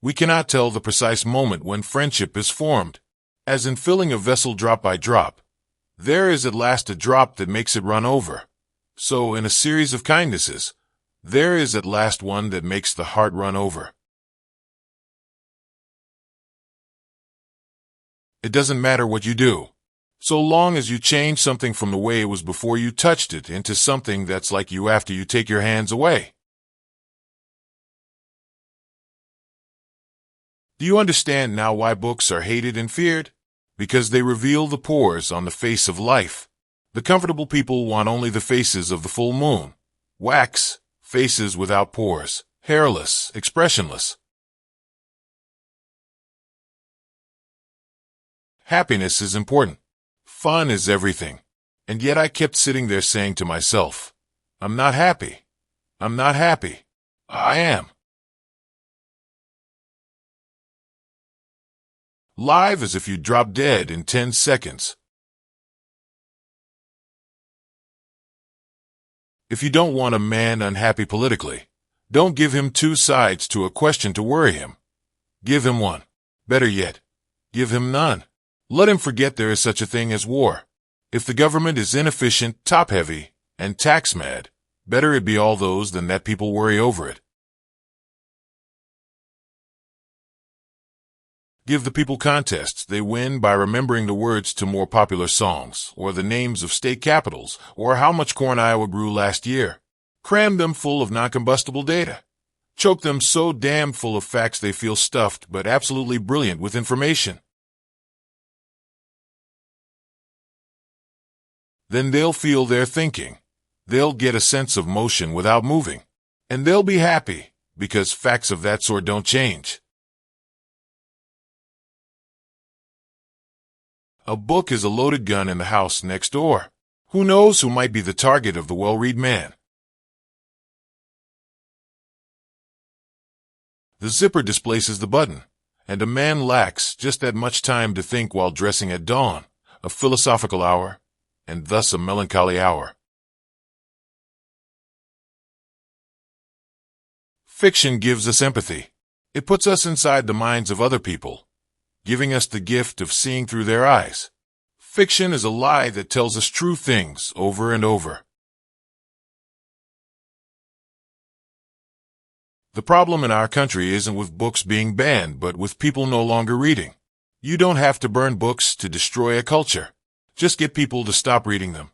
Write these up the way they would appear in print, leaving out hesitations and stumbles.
We cannot tell the precise moment when friendship is formed. As in filling a vessel drop by drop, there is at last a drop that makes it run over. So in a series of kindnesses, there is at last one that makes the heart run over. It doesn't matter what you do, so long as you change something from the way it was before you touched it into something that's like you after you take your hands away. Do you understand now why books are hated and feared? Because they reveal the pores on the face of life. The comfortable people want only the faces of the full moon. Wax, faces without pores, hairless, expressionless. Happiness is important. Fun is everything. And yet I kept sitting there saying to myself, I'm not happy. I'm not happy. I am. Live as if you drop dead in 10 seconds. If you don't want a man unhappy politically, don't give him two sides to a question to worry him. Give him one. Better yet, give him none. Let him forget there is such a thing as war. If the government is inefficient, top-heavy, and tax-mad, better it be all those than that people worry over it. Give the people contests they win by remembering the words to more popular songs, or the names of state capitals, or how much corn Iowa grew last year. Cram them full of non-combustible data. Choke them so damn full of facts they feel stuffed but absolutely brilliant with information. Then they'll feel they're thinking. They'll get a sense of motion without moving. And they'll be happy, because facts of that sort don't change. A book is a loaded gun in the house next door. Who knows who might be the target of the well-read man? The zipper displaces the button, and a man lacks just that much time to think while dressing at dawn, a philosophical hour, and thus a melancholy hour. Fiction gives us empathy. It puts us inside the minds of other people, giving us the gift of seeing through their eyes. Fiction is a lie that tells us true things over and over. The problem in our country isn't with books being banned, but with people no longer reading. You don't have to burn books to destroy a culture. Just get people to stop reading them.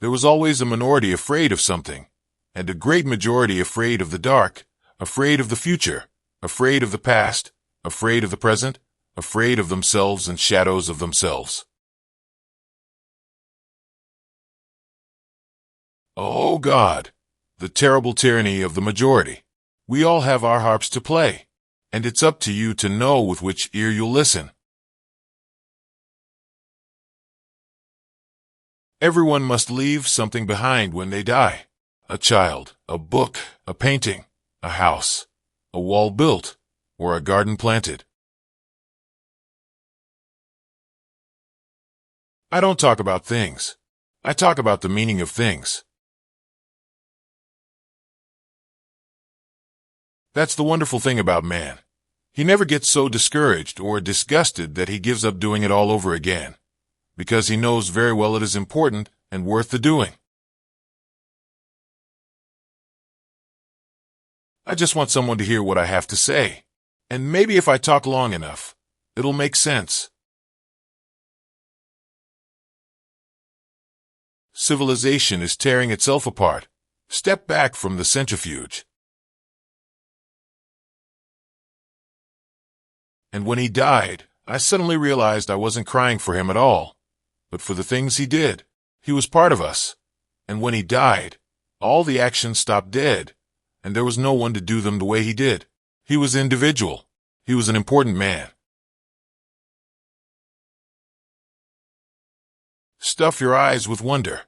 There was always a minority afraid of something, and a great majority afraid of the dark, afraid of the future, afraid of the past, afraid of the present, afraid of themselves and shadows of themselves. Oh God, the terrible tyranny of the majority. We all have our harps to play, and it's up to you to know with which ear you'll listen. Everyone must leave something behind when they die. A child, a book, a painting, a house, a wall built, or a garden planted. I don't talk about things. I talk about the meaning of things. That's the wonderful thing about man. He never gets so discouraged or disgusted that he gives up doing it all over again, because he knows very well it is important and worth the doing. I just want someone to hear what I have to say, and maybe if I talk long enough, it'll make sense. Civilization is tearing itself apart. Step back from the centrifuge. And when he died, I suddenly realized I wasn't crying for him at all, but for the things he did. He was part of us. And when he died, all the actions stopped dead, and there was no one to do them the way he did. He was individual. He was an important man. Stuff your eyes with wonder.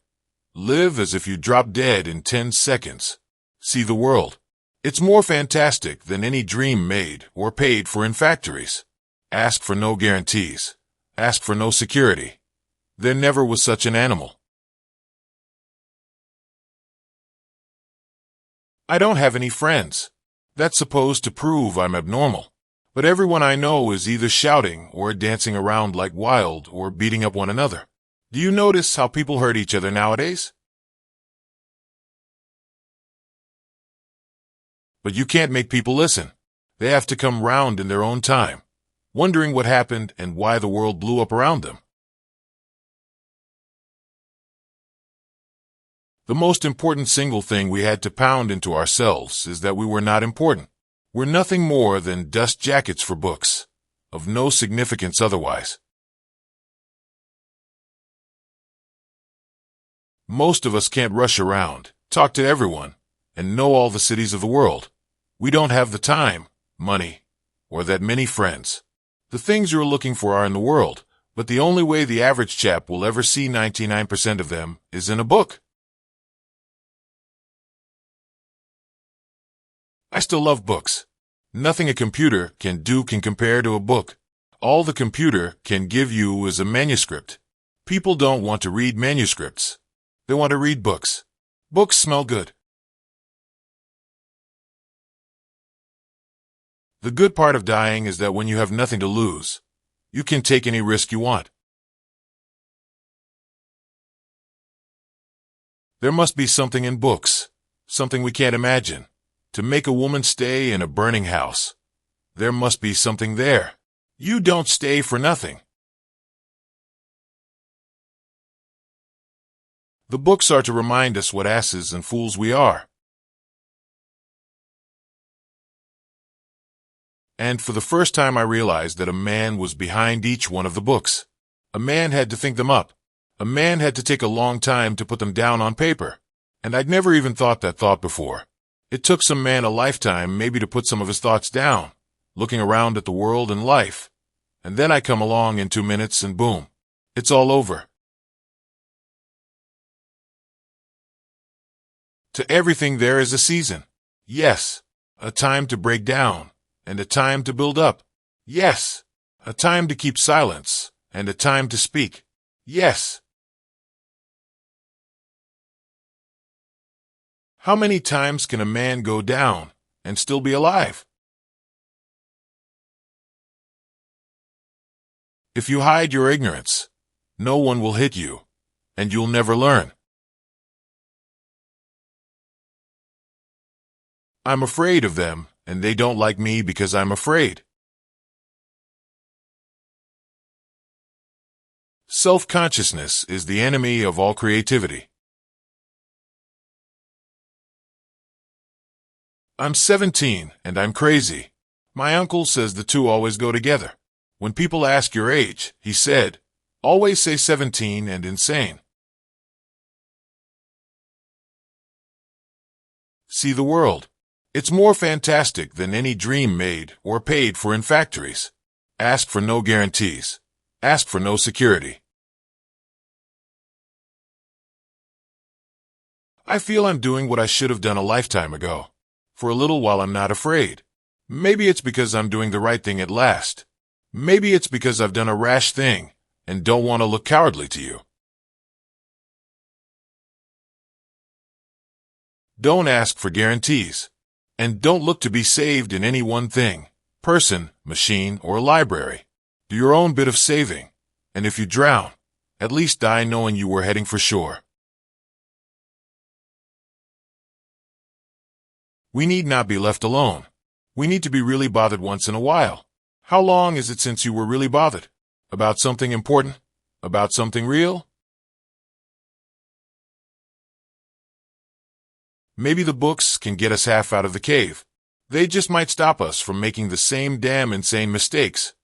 Live as if you dropped dead in 10 seconds. See the world. It's more fantastic than any dream made or paid for in factories. Ask for no guarantees. Ask for no security. There never was such an animal. I don't have any friends. That's supposed to prove I'm abnormal. But everyone I know is either shouting or dancing around like wild or beating up one another. Do you notice how people hurt each other nowadays? But you can't make people listen. They have to come round in their own time, wondering what happened and why the world blew up around them. The most important single thing we had to pound into ourselves is that we were not important. We're nothing more than dust jackets for books, of no significance otherwise. Most of us can't rush around, talk to everyone, and know all the cities of the world. We don't have the time, money, or that many friends. The things you're looking for are in the world, but the only way the average chap will ever see 99% of them is in a book. I still love books. Nothing a computer can do can compare to a book. All the computer can give you is a manuscript. People don't want to read manuscripts. They want to read books. Books smell good. The good part of dying is that when you have nothing to lose, you can take any risk you want. There must be something in books, something we can't imagine. To make a woman stay in a burning house, there must be something there. You don't stay for nothing. The books are to remind us what asses and fools we are. And for the first time I realized that a man was behind each one of the books. A man had to think them up. A man had to take a long time to put them down on paper. And I'd never even thought that thought before. It took some man a lifetime maybe to put some of his thoughts down, looking around at the world and life. And then I come along in 2 minutes and boom, it's all over. To everything there is a season. Yes, a time to break down, and a time to build up. Yes, a time to keep silence, and a time to speak. Yes. How many times can a man go down and still be alive? If you hide your ignorance, no one will hit you, and you'll never learn. I'm afraid of them, and they don't like me because I'm afraid. Self-consciousness is the enemy of all creativity. I'm 17, and I'm crazy. My uncle says the two always go together. When people ask your age, he said, always say 17 and insane. See the world. It's more fantastic than any dream made or paid for in factories. Ask for no guarantees. Ask for no security. I feel I'm doing what I should have done a lifetime ago. For a little while I'm not afraid. Maybe it's because I'm doing the right thing at last. Maybe it's because I've done a rash thing and don't want to look cowardly to you. Don't ask for guarantees. And don't look to be saved in any one thing, person, machine, or library. Do your own bit of saving. And if you drown, at least die knowing you were heading for shore. We need not be left alone. We need to be really bothered once in a while. How long is it since you were really bothered? About something important? About something real? Maybe the books can get us half out of the cave. They just might stop us from making the same damn insane mistakes.